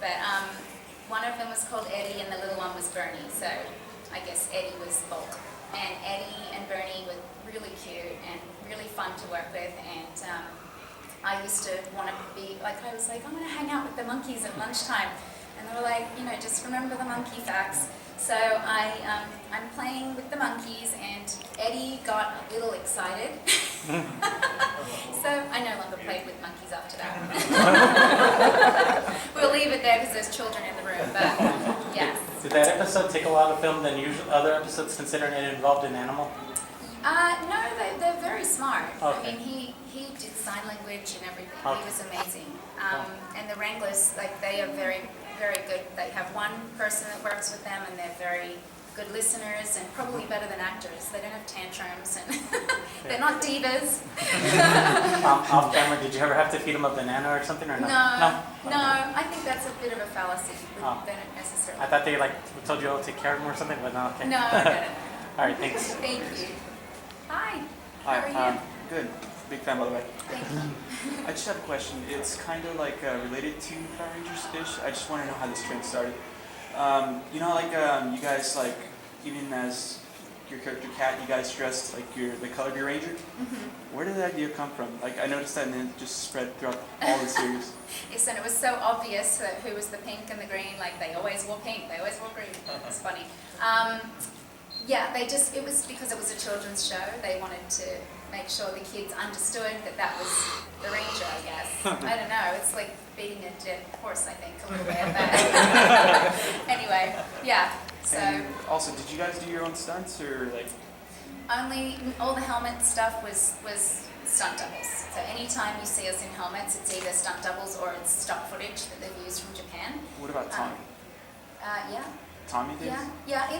But one of them was called Eddie and the little one was Bernie. So I guess Eddie was bulk. And Eddie and Bernie were really cute and really fun to work with. And I used to want to be, like, I was like, I'm going to hang out with the monkeys at lunchtime. And they were like, you know, just remember the monkey facts. So I'm playing with the monkeys, and Eddie got a little excited. So I no longer played with monkeys after that. We'll leave it there because there's children in the room, but yes. Did that episode take a lot of film than usual other episodes, considering it involved an animal? No, they're very smart. Okay. I mean, he did sign language and everything. Okay. He was amazing. And the Wranglers, like, they are very, very good. They have one person that works with them, and they're very good listeners and probably better than actors. They don't have tantrums, and they're not divas. Off camera, did you ever have to feed them a banana or something, or no? No, I think that's a bit of a fallacy. Oh. They don't necessarily. I thought they told you to take care of them or something, but no. Okay. No. All right, thanks. Thank you. Hi. Hi, How are you? good. Big fan, by the way. Thank you. I just have a question. It's kind of like related to Power Rangers-ish. I just want to know how this trend started. You know, like you guys, like, even as your character Kat, you guys dressed like the color of your ranger. Mm-hmm. Where did that idea come from? Like, I noticed that, and then it just spread throughout all the series. Yes, and it was so obvious that who was the pink and the green. Like, they always wore pink, they always wore green. It's funny. Yeah, it was because it was a children's show. They wanted to make sure the kids understood that was the ranger, I guess. I don't know, it's like beating a dead horse, I think, a little bit. But anyway, yeah, so. And also, did you guys do your own stunts, or like? Only, all the helmet stuff was stunt doubles. So anytime you see us in helmets, it's either stunt doubles or it's stock footage that they've used from Japan. What about Tommy? Yeah. Tommy did? Yeah.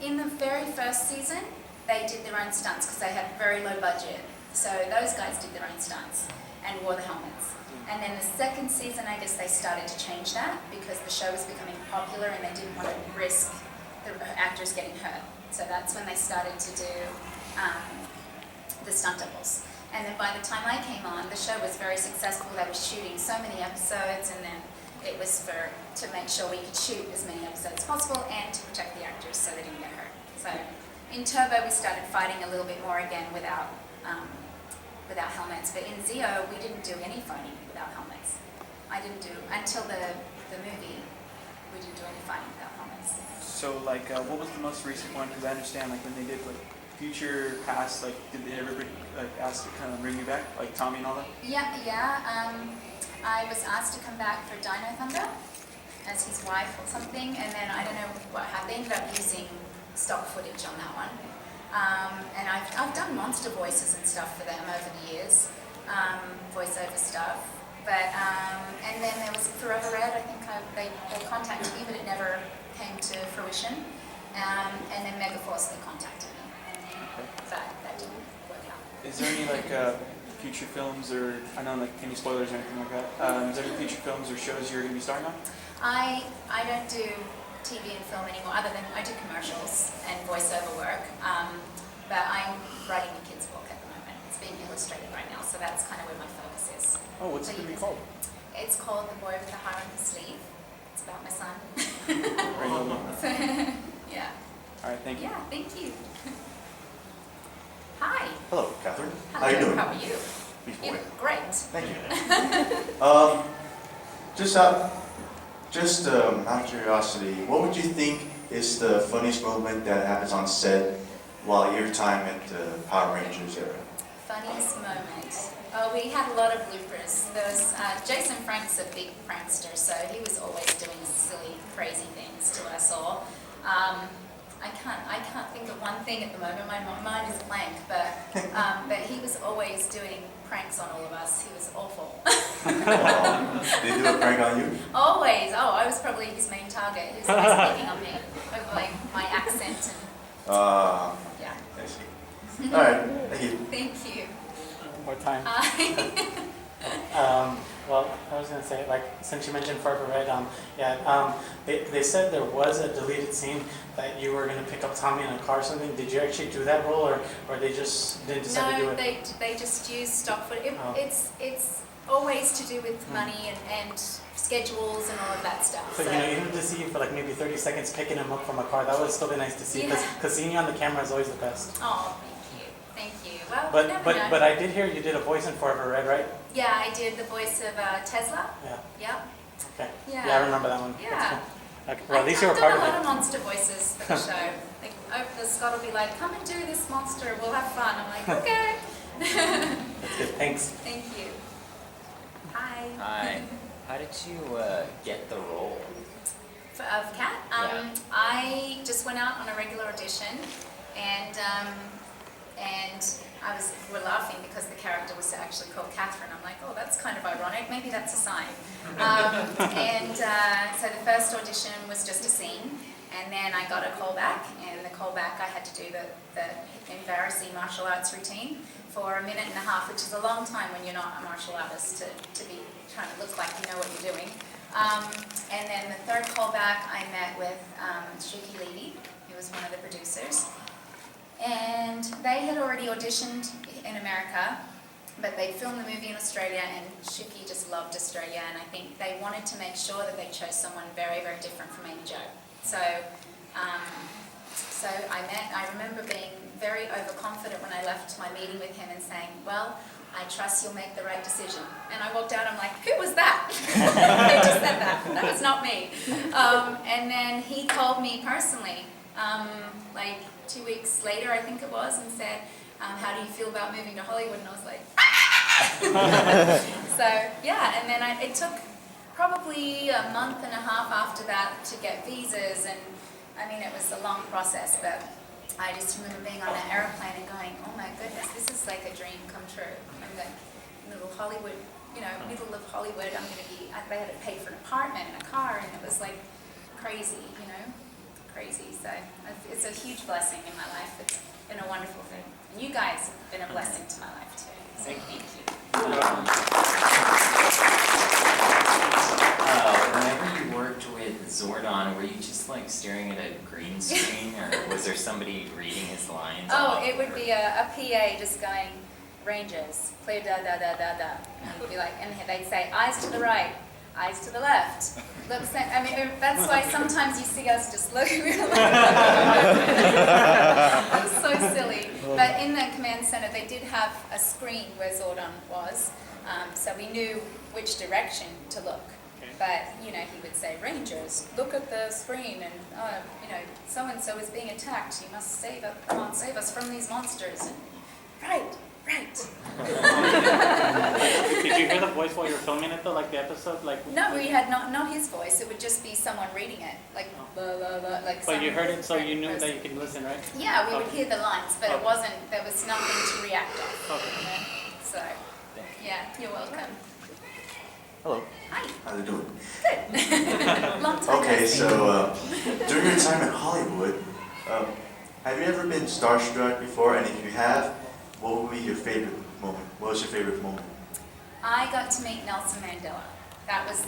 In the very first season, they did their own stunts because they had very low budget. So those guys did their own stunts and wore the helmets. And then the second season, I guess they started to change that because the show was becoming popular and they didn't want to risk the actors getting hurt. So that's when they started to do the stunt doubles. And then by the time I came on, the show was very successful. They were shooting so many episodes, and then it was to make sure we could shoot as many episodes as possible and to protect the actors so they didn't get hurt. So in Turbo, we started fighting a little bit more again without helmets. But in Zeo, we didn't do any fighting without helmets. I didn't do, until the movie, we didn't do any fighting without helmets. So, like, what was the most recent one? Because I understand, like, when they did, like, future, past, like, did they ever, like, ask to kind of bring you back? Like, Tommy and all that? Yeah. I was asked to come back for Dino Thunder as his wife or something, and then I don't know what happened. They ended up using stock footage on that one. And I've done monster voices and stuff for them over the years, voiceover stuff. But and then there was Forever Red. I think they contacted me, but it never came to fruition. And then Megaforce, they contacted me, but that didn't work out. Is there any, like, future films, or, I don't know, like, any spoilers or anything like that? Is there any future films or shows you're going to be starting on? I don't do TV and film anymore, other than I do commercials and voiceover work. But I'm writing a kid's book at the moment. It's being illustrated right now, so that's kind of where my focus is. Oh, what's it going to be called? It's called The Boy with the Heart on His Sleeve. It's about my son. So, yeah. All right, thank you. Yeah, thank you. Hi. Hello, Catherine. Hello. How are you doing? How are you? Beef You're boy. great. Thank you. Just out of curiosity, what would you think is the funniest moment that happens on set while your time at the Power Rangers era? Funniest moment. Oh, we had a lot of bloopers. There was Jason Frank's a big prankster, so he was always doing silly, crazy things to us all. I can't think of one thing at the moment. My mind is blank, but he was always doing pranks on all of us. He was awful. They do a prank on you? Always. Oh, I was probably his main target. He was always picking on me with like my accent and yeah. I see. All right, thank you. Thank you. More time. Well, I was going to say, like, since you mentioned Forever Red, they said there was a deleted scene that you were going to pick up Tommy in a car or something. Did you actually do that role, or they just didn't decide to do it? No, they just used stock footage. always to do with money and schedules and all of that stuff. So, even to see you for like maybe 30 seconds picking him up from a car, that would still be nice to see, because seeing you on the camera is always the best. Oh, thank you. Well, you never know. But I did hear you did a voice in Forever Red, right? Yeah, I did the voice of Tesla. Yeah. Yep. Okay. Yeah. Yeah, I remember that one. Yeah. That's cool. Okay. Well, at least you were I've part done of a lot it. of monster voices for the show. Like, Scott will be like, "Come and do this monster. We'll have fun." I'm like, "Okay." That's good. Thanks. Thank you. Hi. Hi. How did you get the role? Of Kat. Yeah. I just went out on a regular audition, and we're laughing because the character was actually called Catherine. I'm like, oh, that's kind of ironic. Maybe that's a sign. So the first audition was just a scene, and then I got a callback, and the callback I had to do the embarrassing martial arts routine for 1.5 minutes, which is a long time when you're not a martial artist to be trying to look like you know what you're doing. And then the third callback, I met with Shuki Levy, who was one of the producers. And they had already auditioned in America, but they filmed the movie in Australia, and Shuki just loved Australia, and I think they wanted to make sure that they chose someone very, very different from Amy Jo. So I remember being very overconfident when I left my meeting with him and saying, well, I trust you'll make the right decision. And I walked out, I'm like, who was that? Who just said that? That was not me. And then he called me personally, like 2 weeks later, I think it was, and said, how do you feel about moving to Hollywood? And I was like, ah! So, yeah, and then it took probably 1.5 months after that to get visas, and I mean, it was a long process, but I just remember being on that airplane and going, oh my goodness, this is like a dream come true. I'm like, middle of Hollywood, middle of Hollywood, I'm going to be, they had to pay for an apartment and a car, and it was like crazy, crazy. So it's a huge blessing in my life. It's been a wonderful thing. And you guys have been a blessing to my life too. So thank you. Whenever you worked with Zordon, were you just like staring at a green screen, or was there somebody reading his lines? Oh, it would be a PA just going, Rangers, clear da da da da da. And he'd be like, and they'd say, eyes to the right, eyes to the left. I mean, that's why sometimes you see us just looking. It was so silly. But in the command center, they did have a screen where Zordon was, so we knew which direction to look. But, he would say, Rangers, look at the screen, and, so-and-so is being attacked. You must come on, save us from these monsters. And, right. Did you hear the voice while you were filming it though, like the episode? No, we had not his voice. It would just be someone reading it, like blah, blah, blah, like. But you heard it, so you knew that you could listen, right? Yeah, we would hear the lines, but it wasn't. There was nothing to react off. Okay. So, yeah, you're welcome. Hello. Hi. How you doing? Good. Long time. Okay, no see. so during your time in Hollywood, have you ever been starstruck before? And if you have, what would be your favorite moment? What was your favorite moment? I got to meet Nelson Mandela. That was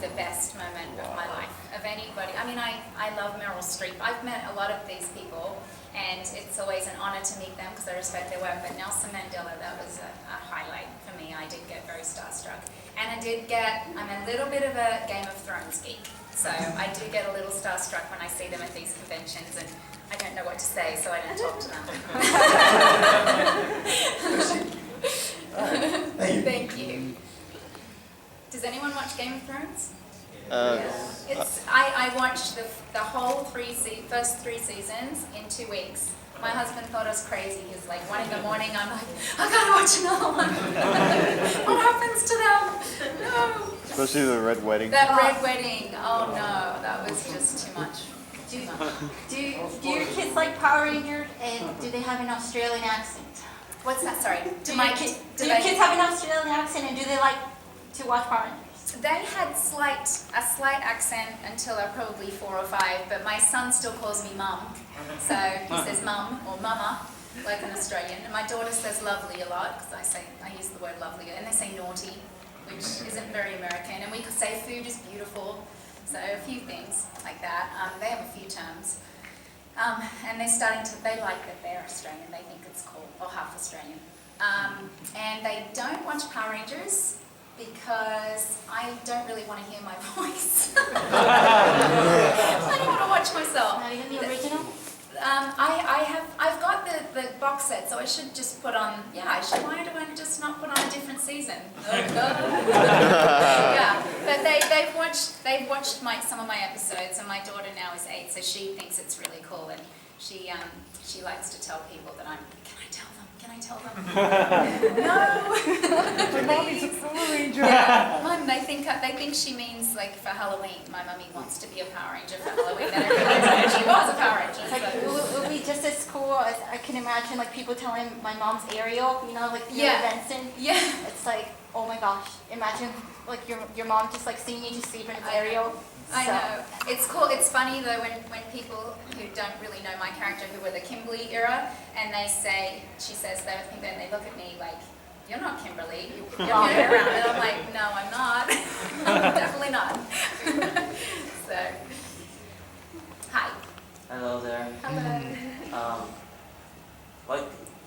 the best moment of my life, of anybody. I mean, I love Meryl Streep. I've met a lot of these people, and it's always an honor to meet them because I respect their work. But Nelson Mandela, that was a highlight for me. I did get very starstruck. And I'm a little bit of a Game of Thrones geek. So I do get a little starstruck when I see them at these conventions, and I don't know what to say, so I don't talk to them. Thank you. Thank you. Does anyone watch Game of Thrones? I watched the whole first three seasons in 2 weeks. My husband thought I was crazy. He was like, 1 in the morning, I'm like, I gotta watch another one. What happens to them? No. Especially the red wedding. That red wedding. Oh no, that was just too much. Do your kids like Power Rangers, and do they have an Australian accent? What's that? Sorry. Do your kids have an Australian accent, and do they like to watch Power Rangers? They had a slight accent until they're probably 4 or 5, but my son still calls me mum. So he says mum or mama, like an Australian. And my daughter says lovely a lot, because I use the word lovely, and they say naughty, which isn't very American. And we could say food is beautiful. So a few things like that. They have a few terms. And they like that they're Australian. They think it's cool, or half Australian. And they don't watch Power Rangers. Because I don't really want to hear my voice. I don't want to watch myself. Not even the original? I've got the box set, so I should just put on, why do I just not put on a different season? Oh, God. Yeah, but they've watched some of my episodes, and my daughter now is 8, so she thinks it's really cool, and she likes to tell people that can I tell them? Can I tell them? No! Mommy's a Power Ranger. Yeah, Mum, they think she means like for Halloween. My mummy wants to be a Power Ranger for Halloween. And I realized she was a Power Ranger. It's like, it would be just as cool as I can imagine, like, people telling my mom's Ariel, you know, like, Peter Benson. Yeah. It's like, oh my gosh, imagine, like, your mom just, like, seeing you just sleep in Ariel. I know. It's cool. It's funny though when people who don't really know my character, who were the Kimberly era, and she says they think and they look at me like, you're not Kimberly, you're around. And I'm like, no, I'm not. I'm definitely not. So, hi. Hello there. Hello.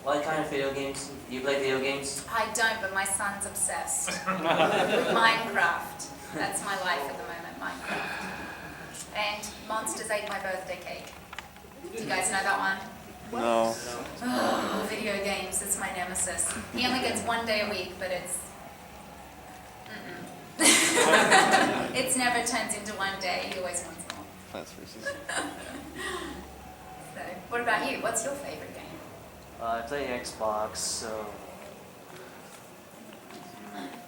What kind of video games? Do you play video games? I don't, but my son's obsessed with Minecraft. That's my life at the moment, Minecraft. And Monsters ate my birthday cake. Do you guys know that one? No. Oh, video games, it's my nemesis. He only gets 1 day a week, but it's it's never turns into 1 day. He always wants more. That's racist. So, what about you? What's your favorite game? I play Xbox, so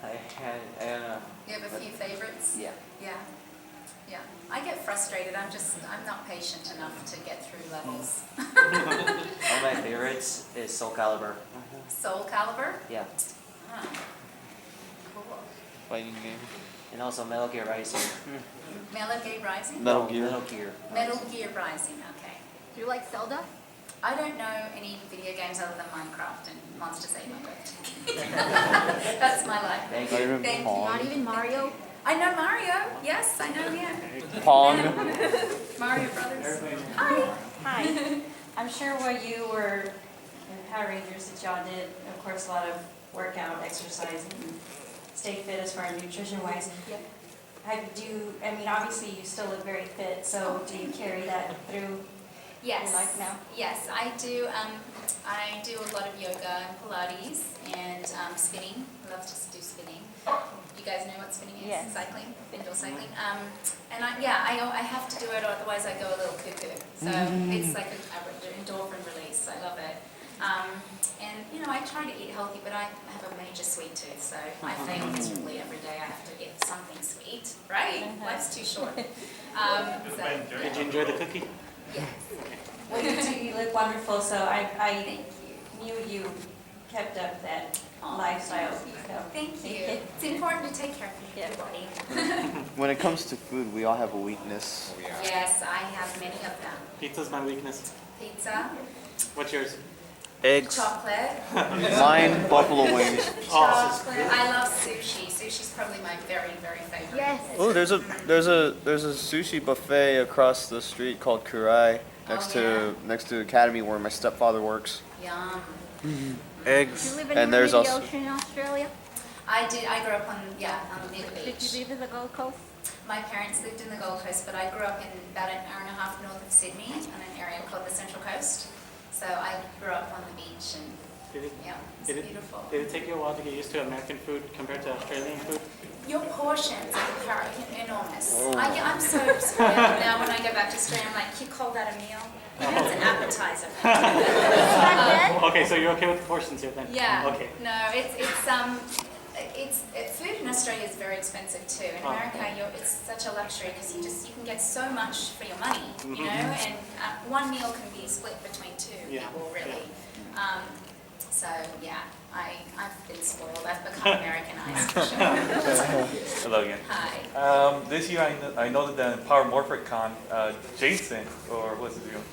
I don't know. You have a few favorites? Yeah. Yeah. Yeah. I get frustrated. I'm not patient enough to get through levels. One of my favorites is Soul Calibur. Soul Calibur? Yeah. Oh. Cool. Fighting game. And also Metal Gear Rising. Metal Gear Rising? Metal Gear. Metal Gear. Metal Gear Rising, okay. Do you like Zelda? I don't know any video games other than Minecraft and Monsters ate my birthday. That's my life. Thank Not you. even Thank you. Pong. Not even Mario? I know Mario. Yes, I know him. Pong. Mario Brothers. Hi. Hi. I'm sure when you were in Power Rangers that y'all did, of course, a lot of workout, exercise, and stay fit as far as nutrition-wise. Yep. Obviously you still look very fit, so do you carry that through Yes. your life now? Yes, I do. I do a lot of yoga and Pilates and spinning. I love to do spinning. You guys know what spinning is? Yes. Cycling, indoor cycling. And I have to do it, or otherwise I go a little cuckoo. So it's like an endorphin release. I love it. And I try to eat healthy, but I have a major sweet tooth, so I fail miserably every day. I have to get something sweet, right? Life's too short. Did you enjoy the cookie? Yes. Well, you do, you look wonderful, so I Thank you. knew you kept up that Aw. lifestyle. So. Thank you. It's important to take care of your body. When it comes to food, we all have a weakness. Yes, I have many of them. Pizza's my weakness. Pizza, What's yours? Eggs. chocolate, Mine, buffalo wings. chocolate. I love sushi. Sushi's probably my very, very favorite. Yes. Oh, there's a sushi buffet across the street called Kurai next Oh, to Academy where my stepfather works. Yum. Do you Eggs. live in And the there's middle of the also ocean in Australia? I did. I grew up on the Did beach. you live in the Gold Coast? My parents lived in the Gold Coast, but I grew up in about an hour and a half north of Sydney, in an area called the Central Coast. So I grew up on the beach, and Did it, yeah, it's did it, beautiful. did it take you a while to get used to American food compared to Australian food? Your portions are enormous. Oh. I'm so spoiled now when I go back to Australia. I'm like, you call that a meal? That's an appetizer. Okay, so you're okay with the portions here then? Yeah. Okay. No, food in Australia is very expensive too. In Oh. America, it's such a luxury because you can get so much for your money, you Mhm. know, and one meal can be split between two Yeah. people, really. So yeah, I've been spoiled. I've become Americanized for sure. Hello again. Hi. This year I know that the Power Morphic Con, Jason, or what's his name?